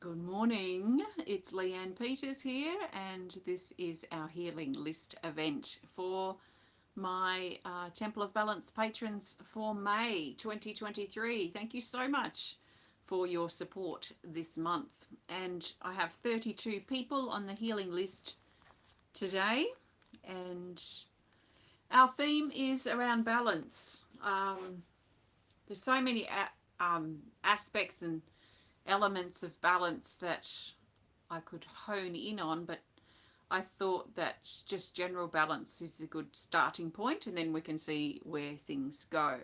Good morning, it's Leanne Peters here, and this is our Healing List event for my Temple of Balance patrons for May 2023. Thank you so much for your support this month. And I have 32 people on the healing list today, and our theme is around balance. There's so many aspects and elements of balance that I could hone in on, but I thought that just general balance is a good starting point, and then we can see where things go.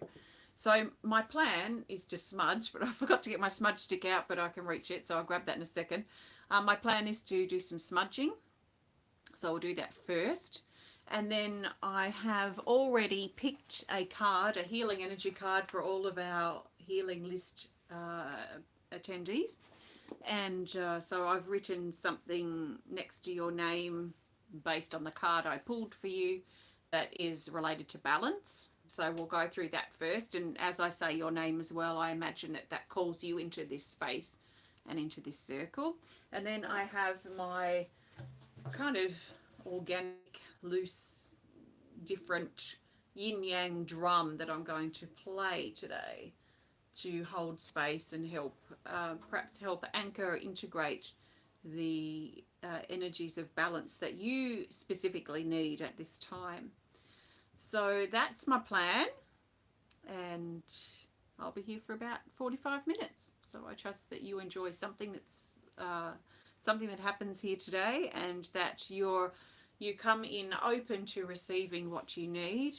So my plan is to smudge, but I forgot to get my smudge stick out, but I can reach it, so I'll grab that in a second. My plan is to do some smudging, so I'll do that first. And then I have already picked a card, a healing energy card for all of our healing list attendees, and so I've written something next to your name based on the card I pulled for you that is related to balance. So we'll go through that first, and as I say your name as well, I imagine that that calls you into this space and into this circle. And then I have my kind of organic, loose, different yin-yang drum that I'm going to play today to hold space and help, perhaps help anchor, integrate the energies of balance that you specifically need at this time. So that's my plan, and I'll be here for about 45 minutes. So I trust that you enjoy something that's something that happens here today, and that you come in open to receiving what you need,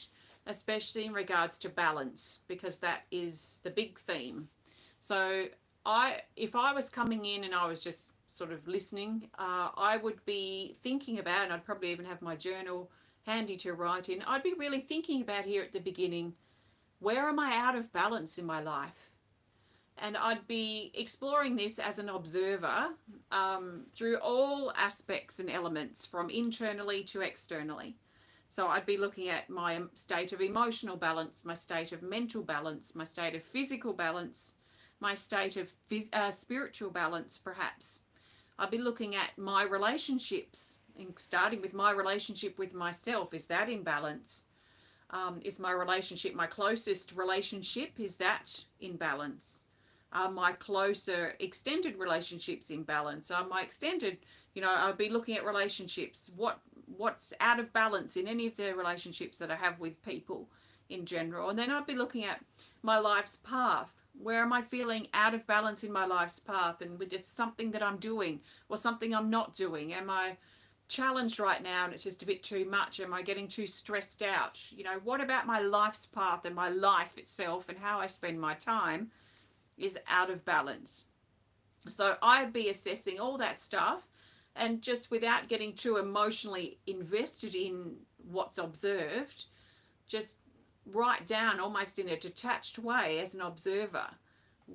especially in regards to balance, because that is the big theme. So if I was coming in and I was just sort of listening, I would be thinking about, and I'd probably even have my journal handy to write in, I'd be really thinking about here at the beginning, where am I out of balance in my life? And I'd be exploring this as an observer through all aspects and elements, from internally to externally. So I'd be looking at my state of emotional balance, my state of mental balance, my state of physical balance, my state of spiritual balance, perhaps. I'd be looking at my relationships, and starting with my relationship with myself. Is that in balance? Is my relationship, my closest relationship, is that in balance? My closer extended relationships in balance? My extended, I'll be looking at relationships. What's out of balance in any of the relationships that I have with people in general? And then I'd be looking at my life's path. Where am I feeling out of balance in my life's path, and with something that I'm doing or something I'm not doing? Am I challenged right now and it's just a bit too much? Am I getting too stressed out? What about my life's path and my life itself and how I spend my time is out of balance? So I'd be assessing all that stuff, and just without getting too emotionally invested in what's observed, just write down almost in a detached way as an observer,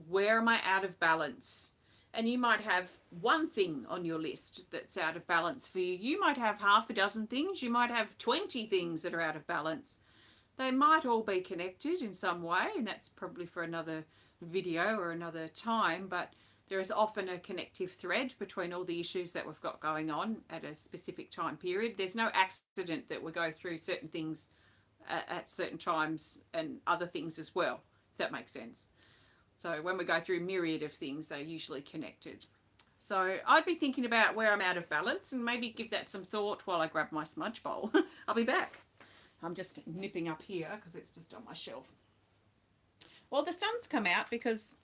where am I out of balance? And you might have one thing on your list that's out of balance for you. You might have half a dozen things. You might have 20 things that are out of balance. They might all be connected in some way, and that's probably for another video or another time, but there is often a connective thread between all the issues that we've got going on at a specific time period. There's no accident that we go through certain things at certain times and other things as well, if that makes sense. So when we go through a myriad of things, they're usually connected. So I'd be thinking about where I'm out of balance, and maybe give that some thought while I grab my smudge bowl. I'll be back. I'm just nipping up here because it's just on my shelf. Well, the sun's come out because,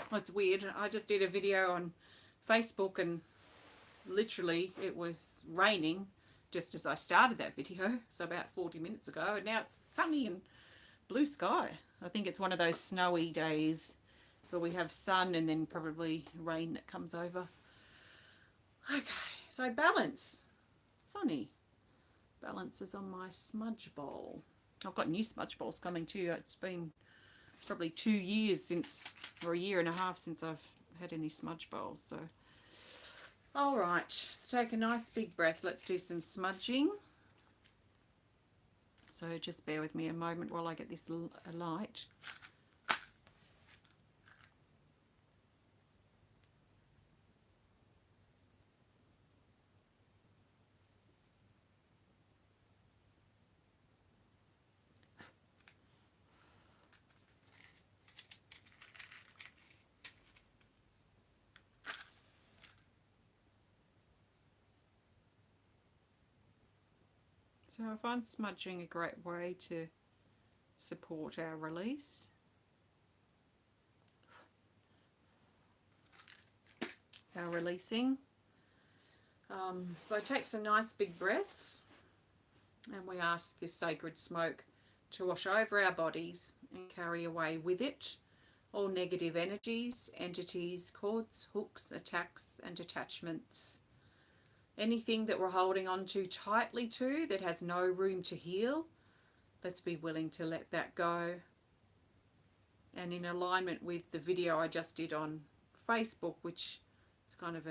well, it's weird. I just did a video on Facebook, and literally it was raining just as I started that video, so about 40 minutes ago, and now it's sunny and blue sky. I think it's one of those snowy days where we have sun and then probably rain that comes over. Okay, so balance. Funny. Balance is on my smudge bowl. I've got new smudge bowls coming too. It's been probably 2 years since, or a year and a half since I've had any smudge bowls. So, all right, just take a nice big breath. Let's do some smudging. So just bear with me a moment while I get this light. So I find smudging a great way to support our release. Our releasing. So take some nice big breaths, and we ask this sacred smoke to wash over our bodies and carry away with it all negative energies, entities, cords, hooks, attacks and attachments. Anything that we're holding on to tightly to that has no room to heal, let's be willing to let that go. And in alignment with the video I just did on Facebook, which is kind of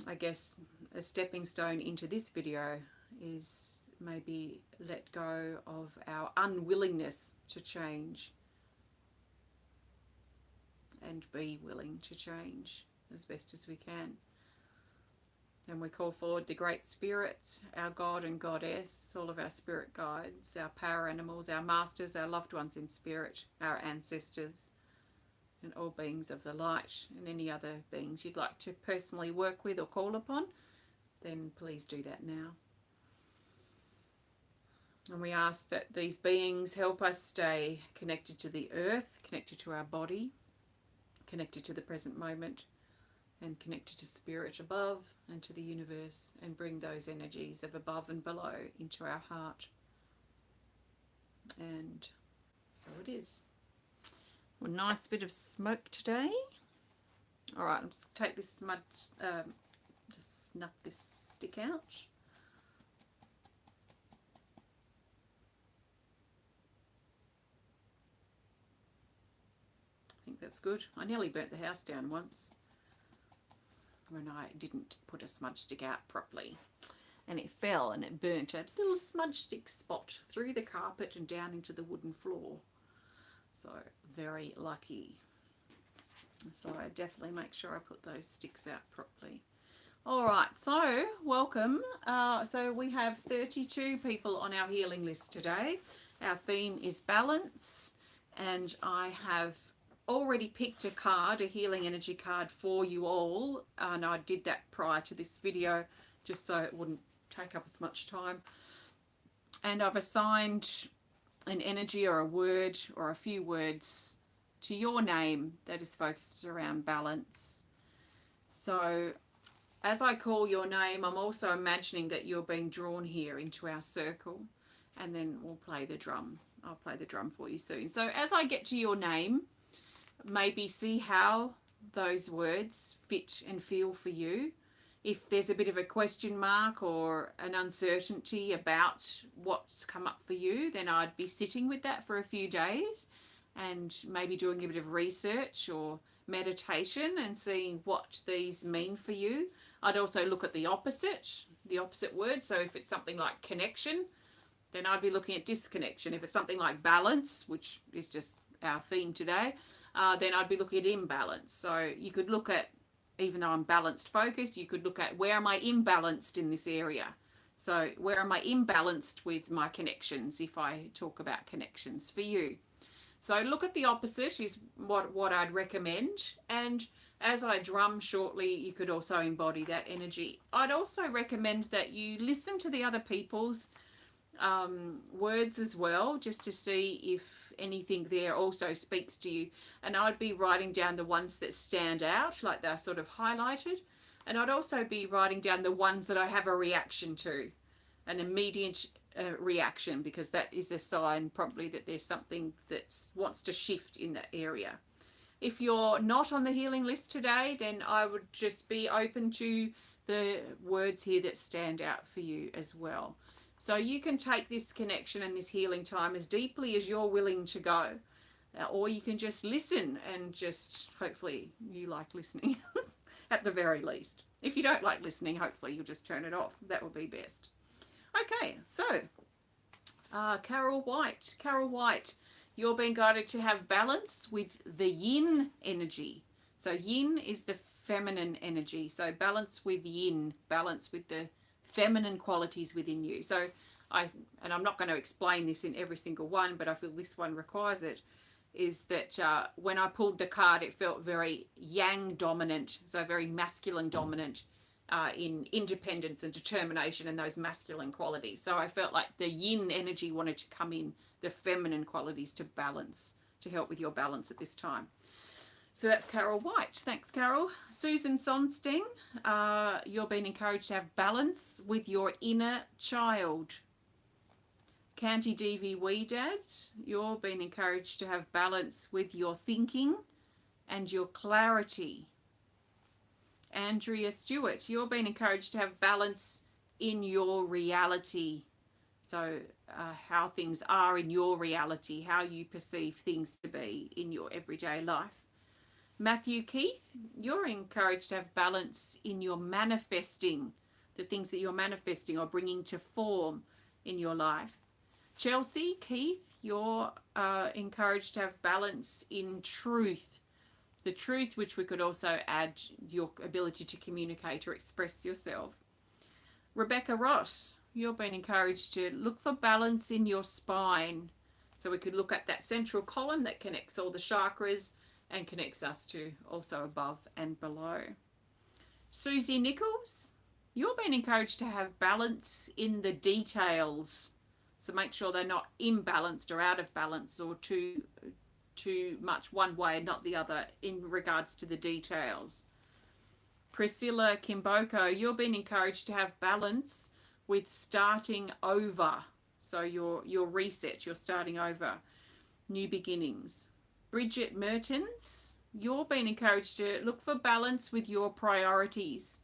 I guess a stepping stone into this video, is maybe let go of our unwillingness to change and be willing to change as best as we can. And we call forward the Great Spirit, our God and Goddess, all of our spirit guides, our power animals, our masters, our loved ones in spirit, our ancestors, and all beings of the light, and any other beings you'd like to personally work with or call upon, then please do that now. And we ask that these beings help us stay connected to the earth, connected to our body, connected to the present moment, and connected to spirit above and to the universe, and bring those energies of above and below into our heart. And so it is. A nice bit of smoke today. All right, I'm just going to take this smudge, just snuff this stick out. I think that's good. I nearly burnt the house down once when I didn't put a smudge stick out properly, and it fell and it burnt a little smudge stick spot through the carpet and down into the wooden floor. So very lucky. So I definitely make sure I put those sticks out properly. All right, so welcome. So we have 32 people on our healing list today. Our theme is balance, and I have already picked a card, a healing energy card for you all, and I did that prior to this video just so it wouldn't take up as much time. And I've assigned an energy or a word or a few words to your name that is focused around balance. So as I call your name, I'm also imagining that you're being drawn here into our circle, and then we'll play the drum. I'll play the drum for you soon. So as I get to your name, maybe see how those words fit and feel for you. If there's a bit of a question mark or an uncertainty about what's come up for you, then I'd be sitting with that for a few days and maybe doing a bit of research or meditation and seeing what these mean for you. I'd also look at the opposite word. So if it's something like connection, then I'd be looking at disconnection. If it's something like balance, which is just our theme today, then I'd be looking at imbalance. So you could look at, even though I'm balanced focused, you could look at where am I imbalanced in this area. So where am I imbalanced with my connections, if I talk about connections for you. So look at the opposite is what I'd recommend. And as I drum shortly, you could also embody that energy. I'd also recommend that you listen to the other people's words as well, just to see if anything there also speaks to you. And I'd be writing down the ones that stand out, like they're sort of highlighted. And I'd also be writing down the ones that I have a reaction to, an immediate reaction, because that is a sign probably that there's something that wants to shift in that area. If you're not on the healing list today, then I would just be open to the words here that stand out for you as well. So you can take this connection and this healing time as deeply as you're willing to go. Or you can just listen, and just hopefully you like listening at the very least. If you don't like listening, hopefully you'll just turn it off. That would be best. Okay, so Carol White, you're being guided to have balance with the yin energy. So yin is the feminine energy. So balance with yin, balance with the feminine qualities within you. So I'm not going to explain this in every single one, but I feel this one requires it, is that when I pulled the card, it felt very yang dominant, so very masculine dominant, in independence and determination and those masculine qualities. So I felt like the yin energy wanted to come in, the feminine qualities to balance, to help with your balance at this time. So that's Carol White. Thanks, Carol. Susan Sonsteng, you're being encouraged to have balance with your inner child. Kanti Devi Wedad, you're being encouraged to have balance with your thinking and your clarity. Andrea Stuart, you're being encouraged to have balance in your reality. So how things are in your reality, how you perceive things to be in your everyday life. Matthew Keith, you're encouraged to have balance in your manifesting, the things that you're manifesting or bringing to form in your life. Chelsea Keith, you're encouraged to have balance in truth. The truth, which we could also add your ability to communicate or express yourself. Rebecca Ross, you're being encouraged to look for balance in your spine. So we could look at that central column that connects all the chakras and connects us to also above and below. Suzie Nicholls, you're being encouraged to have balance in the details. So make sure they're not imbalanced or out of balance or too much one way and not the other in regards to the details. Priscilla Kimboko, you're being encouraged to have balance with starting over. So your reset, you're starting over, new beginnings. Bridget Mehrtens, you're being encouraged to look for balance with your priorities.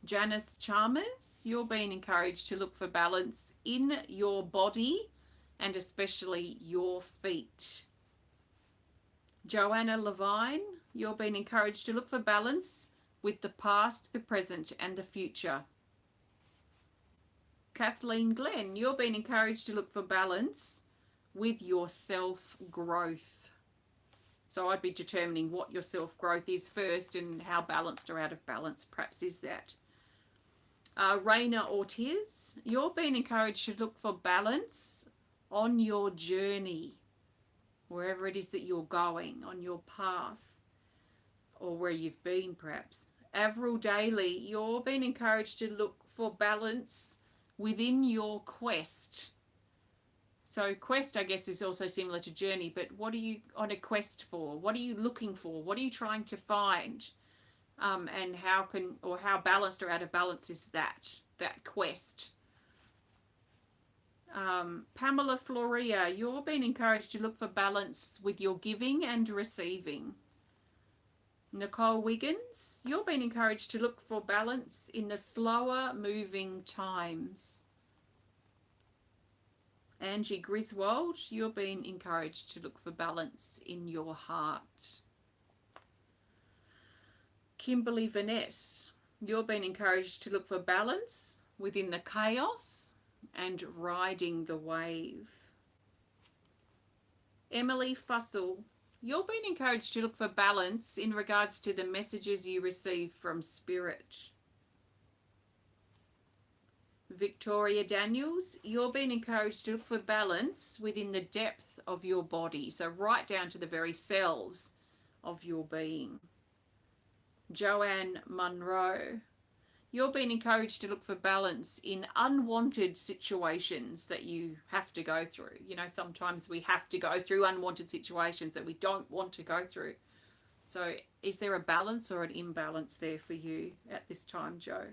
Janice Chalmers, you're being encouraged to look for balance in your body and especially your feet. Joanna Levine, you're being encouraged to look for balance with the past, the present and the future. Kathleen Glen, you're being encouraged to look for balance with your self-growth. So I'd be determining what your self-growth is first and how balanced or out of balance perhaps is that. Rayna Ortiz, you're being encouraged to look for balance on your journey, wherever it is that you're going, on your path, or where you've been perhaps. Avril Daly, you're being encouraged to look for balance within your quest. So quest, I guess, is also similar to journey, but what are you on a quest for? What are you looking for? What are you trying to find? And how balanced or out of balance is that quest? Pamela Florea, you're being encouraged to look for balance with your giving and receiving. Nicole Wiggins, you're being encouraged to look for balance in the slower moving times. Angie Griswold, you're being encouraged to look for balance in your heart. Kimberly Veness, you're being encouraged to look for balance within the chaos and riding the wave. Emily Fussell, you're being encouraged to look for balance in regards to the messages you receive from Spirit. Viktoria I Daniels, you're being encouraged to look for balance within the depth of your body, so right down to the very cells of your being. Joanne Monroe, you're being encouraged to look for balance in unwanted situations that you have to go through. You know, sometimes we have to go through unwanted situations that we don't want to go through. So is there a balance or an imbalance there for you at this time, Joe?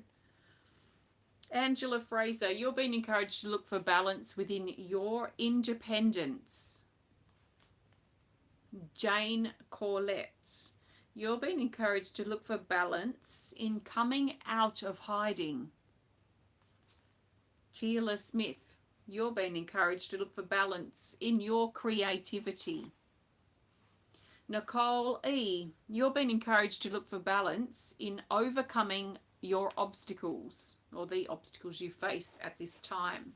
Angela Fraser, you're being encouraged to look for balance within your independence. Jane Corlett, you're being encouraged to look for balance in coming out of hiding. Teala Smith, you're being encouraged to look for balance in your creativity. Nicole E, you're being encouraged to look for balance in overcoming your obstacles or the obstacles you face at this time.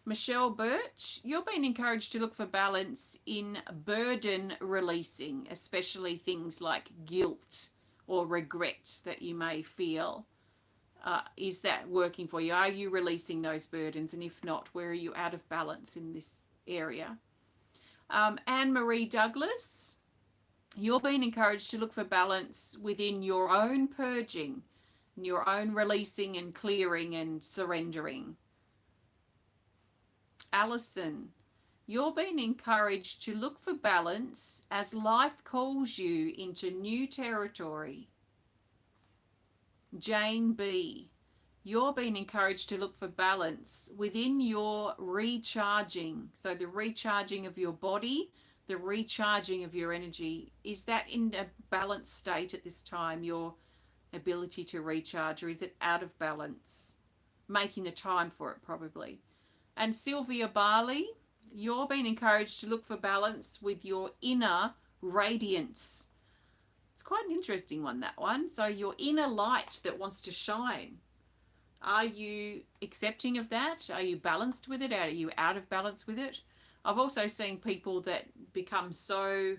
Michele Burch, you're being encouraged to look for balance in burden releasing, especially things like guilt or regret that you may feel. Is that working for you? Are you releasing those burdens? And if not, where are you out of balance in this area? Anne-Marie Douglas, You're being encouraged to look for balance within your own purging, your own releasing and clearing and surrendering. Allison, you're being encouraged to look for balance as life calls you into new territory. Jayne B, you're being encouraged to look for balance within your recharging. So the recharging of your body, the recharging of your energy, is that in a balanced state at this time, your ability to recharge, or is it out of balance? Making the time for it, probably. And Sylvia Barley, you're being encouraged to look for balance with your inner radiance. It's quite an interesting one, that one. So your inner light that wants to shine. Are you accepting of that? Are you balanced with it? Are you out of balance with it? I've also seen people that become so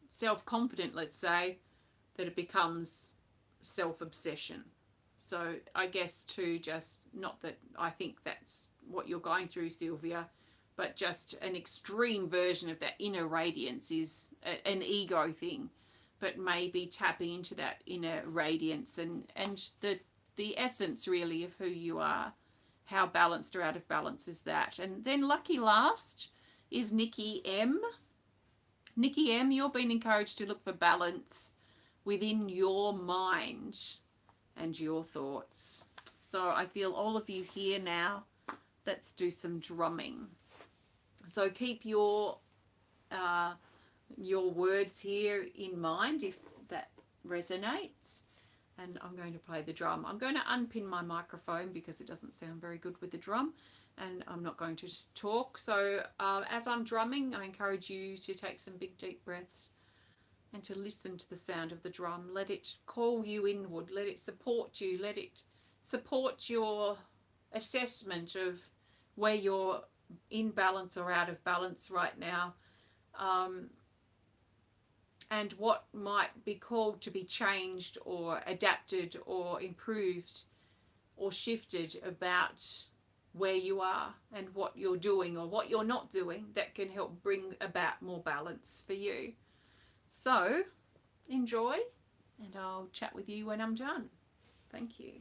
self-confident, let's say, that it becomes self-obsession. So I guess too, just not that I think that's what you're going through, Sylvia, but just an extreme version of that inner radiance is an ego thing. But maybe tapping into that inner radiance and the essence really of who you are. How balanced or out of balance is that? And then lucky last is Nicki M. Nicki M, you're being encouraged to look for balance within your mind and your thoughts. So I feel all of you here now. Let's do some drumming. So keep your words here in mind if that resonates. And I'm going to play the drum. I'm going to unpin my microphone because it doesn't sound very good with the drum, and I'm not going to just talk. So as I'm drumming, I encourage you to take some big deep breaths and to listen to the sound of the drum. Let it call you inward. Let it support you. Let it support your assessment of where you're in balance or out of balance right now. And what might be called to be changed or adapted or improved or shifted about where you are and what you're doing or what you're not doing that can help bring about more balance for you. So enjoy, and I'll chat with you when I'm done. Thank you.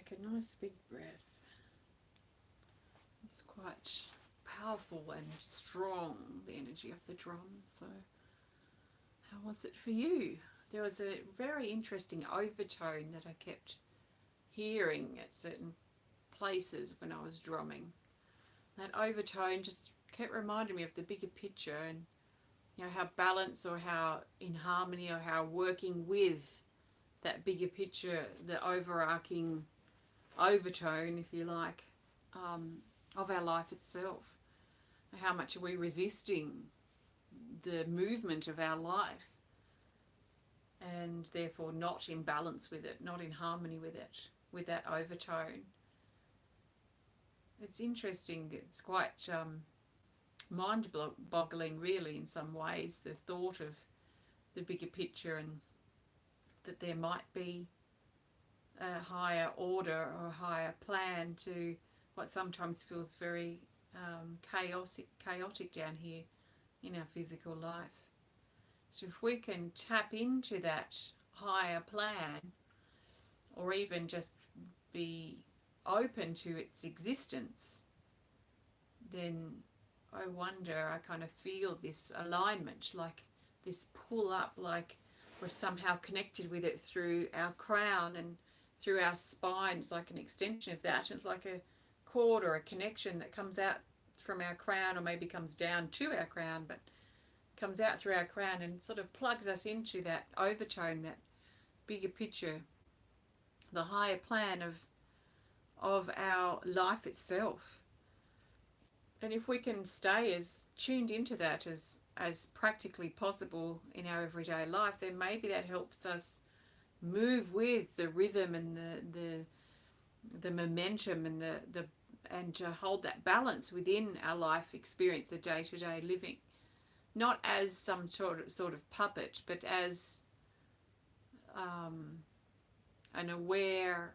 take a nice big breath. It's quite powerful and strong, the energy of the drum. So how was it for you? There was a very interesting overtone that I kept hearing at certain places when I was drumming. That overtone just kept reminding me of the bigger picture, and you know, how balance or how in harmony or how working with that bigger picture, the overarching overtone, if you like, of our life itself. How much are we resisting the movement of our life, and therefore not in balance with it, not in harmony with it, with that overtone. It's interesting, it's quite mind-boggling really in some ways, the thought of the bigger picture, and that there might be a higher order or a higher plan to what sometimes feels very chaotic down here in our physical life. So if we can tap into that higher plan, or even just be open to its existence, then I wonder, I kind of feel this alignment, like this pull up, like we're somehow connected with it through our crown and through our spine. It's like an extension of that. It's like a cord or a connection that comes out from our crown, or maybe comes down to our crown, but comes out through our crown and sort of plugs us into that overtone, that bigger picture, the higher plan of our life itself. And if we can stay as tuned into that as practically possible in our everyday life, then maybe that helps us move with the rhythm and the momentum and and to hold that balance within our life experience, the day-to-day living, not as some sort of puppet, but as an aware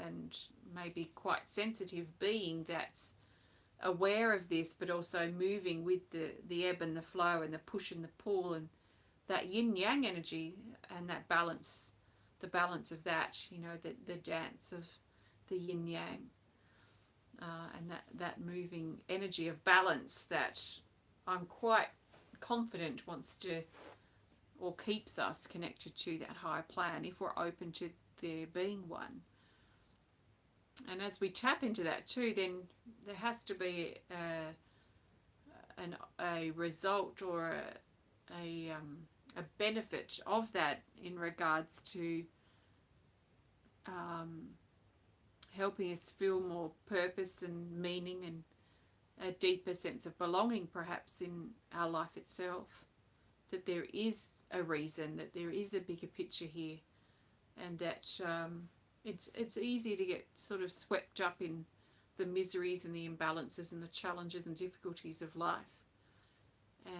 and maybe quite sensitive being that's aware of this, but also moving with the ebb and the flow and the push and the pull, and that yin-yang energy and that balance, the balance of that, you know, the dance of the yin-yang, and that moving energy of balance that I'm quite confident wants to, or keeps us connected to that higher plan if we're open to there being one. And as we tap into that too, then there has to be a result or a benefit of that in regards to helping us feel more purpose and meaning and a deeper sense of belonging perhaps in our life itself, that there is a reason, that there is a bigger picture here, and that it's easy to get sort of swept up in the miseries and the imbalances and the challenges and difficulties of life.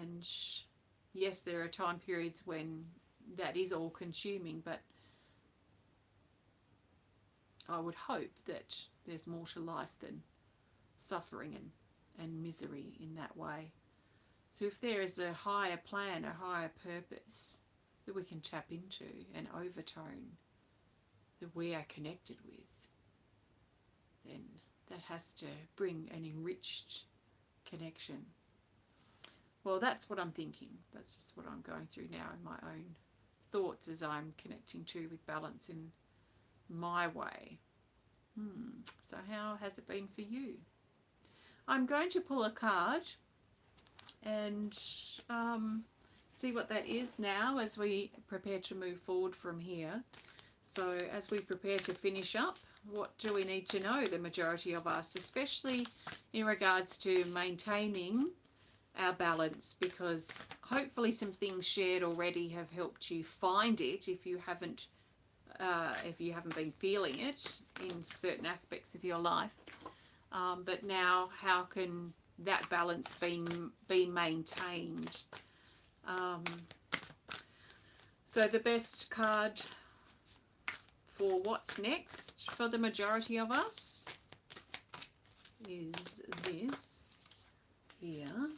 And yes, there are time periods when that is all consuming, but I would hope that there's more to life than suffering and misery in that way. So if there is a higher plan, a higher purpose that we can tap into, an overtone that we are connected with, then that has to bring an enriched connection. Well, that's what I'm thinking. That's just what I'm going through now in my own thoughts as I'm connecting to with balance in my way. So how has it been for you? I'm going to pull a card and see what that is now as we prepare to move forward from here. So as we prepare to finish up, what do we need to know, the majority of us, especially in regards to maintaining our balance, because hopefully some things shared already have helped you find it if you haven't been feeling it in certain aspects of your life. But now, how can that balance be maintained? So the best card for what's next for the majority of us is this here.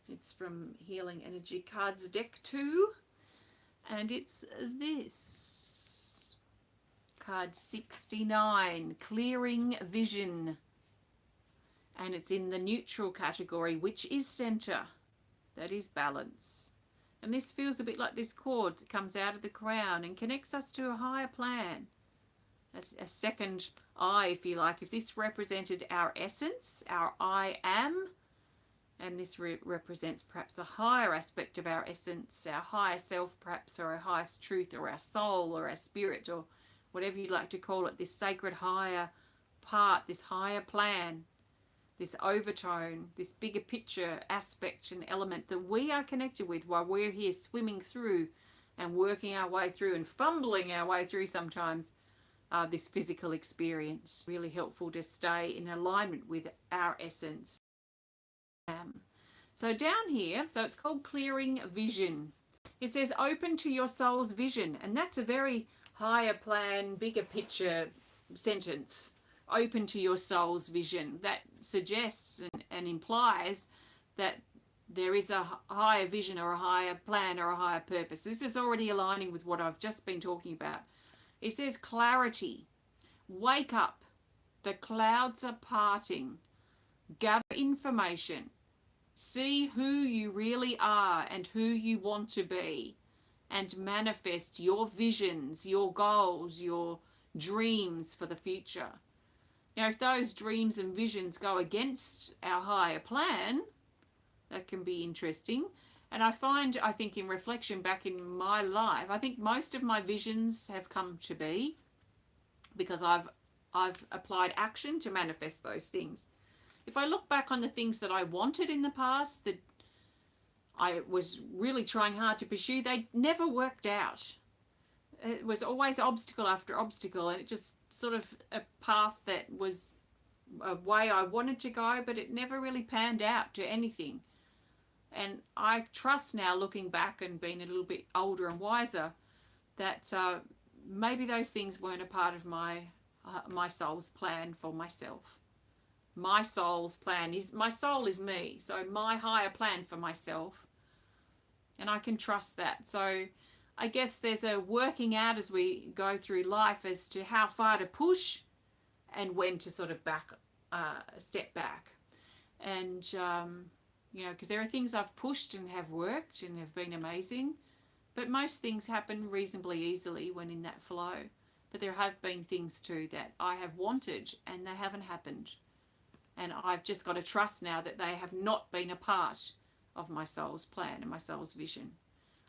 It's from Healing Energy Cards Deck 2, and it's this card 69, Clearing Vision. And it's in the neutral category, which is center. That is balance. And this feels a bit like this cord that comes out of the crown and connects us to a higher plan. A second eye, if you like. If this represented our essence, our I am, and this represents perhaps a higher aspect of our essence, our higher self perhaps, or our highest truth, or our soul, or our spirit, or whatever you'd like to call it, this sacred higher part, this higher plan, this overtone, this bigger picture aspect and element that we are connected with while we're here swimming through and working our way through and fumbling our way through sometimes this physical experience. Really helpful to stay in alignment with our essence. So down here, so it's called Clearing Vision. It says open to your soul's vision, and that's a very higher plan, bigger picture sentence. Open to your soul's vision. That suggests and implies that there is a higher vision or a higher plan or a higher purpose. This is already aligning with what I've just been talking about. It says clarity. Wake up. The clouds are parting. Gather information. See who you really are and who you want to be, and manifest your visions, your goals, your dreams for the future. Now, if those dreams and visions go against our higher plan, that can be interesting. And I think in reflection back in my life, I think most of my visions have come to be because I've applied action to manifest those things. If I look back on the things that I wanted in the past, that I was really trying hard to pursue, they never worked out. It was always obstacle after obstacle, and it just sort of a path that was a way I wanted to go, but it never really panned out to anything. And I trust now, looking back and being a little bit older and wiser, that maybe those things weren't a part of my soul's plan for myself. My soul's plan is, my soul is me, so my higher plan for myself, and I can trust that. So I guess there's a working out as we go through life as to how far to push and when to sort of step back. And, because there are things I've pushed and have worked and have been amazing, but most things happen reasonably easily when in that flow. But there have been things too that I have wanted and they haven't happened. And I've just got to trust now that they have not been a part of my soul's plan and my soul's vision.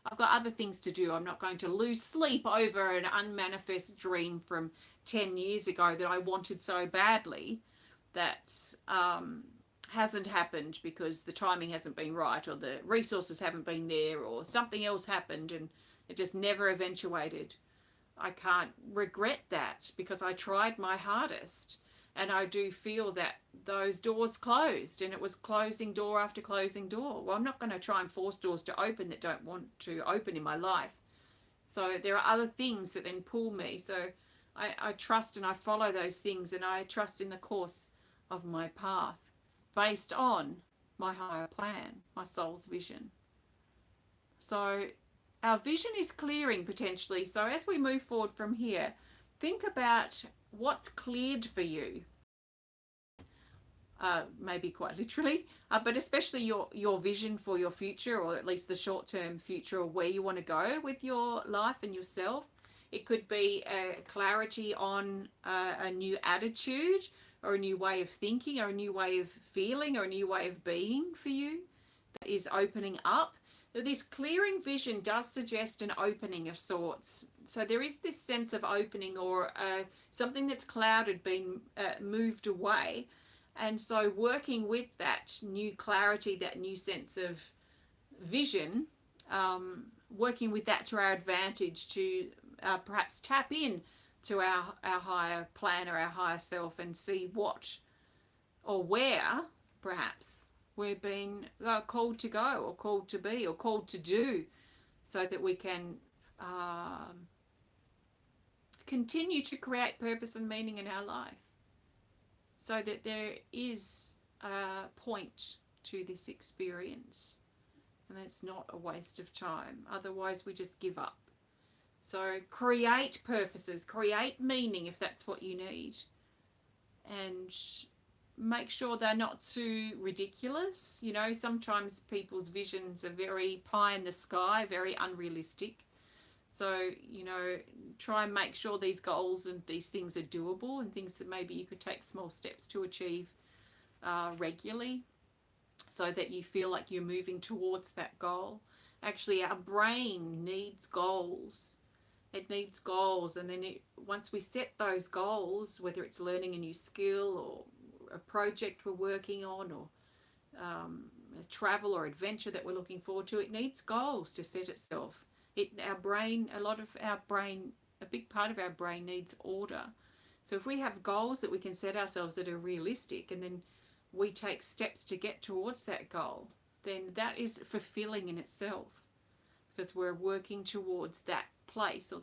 I've got other things to do. I'm not going to lose sleep over an unmanifest dream from 10 years ago that I wanted so badly that hasn't happened because the timing hasn't been right, or the resources haven't been there, or something else happened and it just never eventuated. I can't regret that because I tried my hardest. And I do feel that those doors closed, and it was closing door after closing door. Well, I'm not going to try and force doors to open that don't want to open in my life. So there are other things that then pull me. So I trust and I follow those things, and I trust in the course of my path based on my higher plan, my soul's vision. So our vision is clearing potentially. So as we move forward from here, think about what's cleared for you, maybe quite literally, but especially your vision for your future, or at least the short-term future, or where you want to go with your life and yourself. It could be clarity on a new attitude, or a new way of thinking, or a new way of feeling, or a new way of being for you that is opening up. This clearing vision does suggest an opening of sorts. So there is this sense of opening, or something that's clouded being moved away. And so working with that new clarity, that new sense of vision, working with that to our advantage to perhaps tap in to our higher plan or our higher self, and see what or where perhaps we're being called to go, or called to be, or called to do, so that we can continue to create purpose and meaning in our life, so that there is a point to this experience and it's not a waste of time. Otherwise we just give up. So create purposes, create meaning if that's what you need. And make sure they're not too ridiculous. You know, sometimes people's visions are very pie in the sky, very unrealistic. So, you know, try and make sure these goals and these things are doable, and things that maybe you could take small steps to achieve regularly, so that you feel like you're moving towards that goal. Actually, our brain needs goals. It needs goals, and then once we set those goals, whether it's learning a new skill or a project we're working on, or a travel or adventure that we're looking forward to, it needs goals to set itself. Our brain, a big part of our brain needs order. So if we have goals that we can set ourselves that are realistic, and then we take steps to get towards that goal, then that is fulfilling in itself, because we're working towards that place or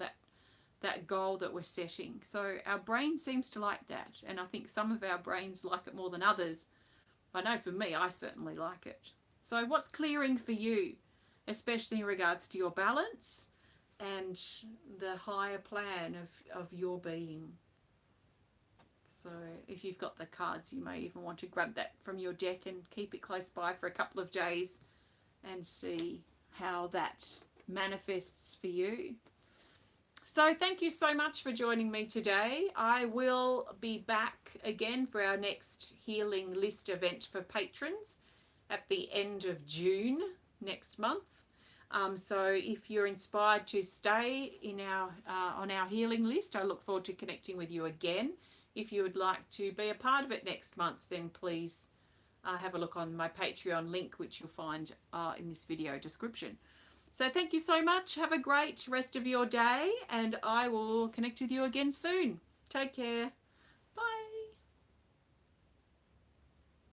that goal that we're setting. So our brain seems to like that, and I think some of our brains like it more than others. I know for me, I certainly like it. So what's clearing for you, especially in regards to your balance and the higher plan of your being? So if you've got the cards, you may even want to grab that from your deck and keep it close by for a couple of days and see how that manifests for you. So thank you so much for joining me today. I will be back again for our next Healing List event for patrons at the end of June next month. So if you're inspired to stay in our on our healing list, I look forward to connecting with you again. If you would like to be a part of it next month, then please have a look on my Patreon link, which you'll find in this video description. So thank you so much. Have a great rest of your day, and I will connect with you again soon. Take care.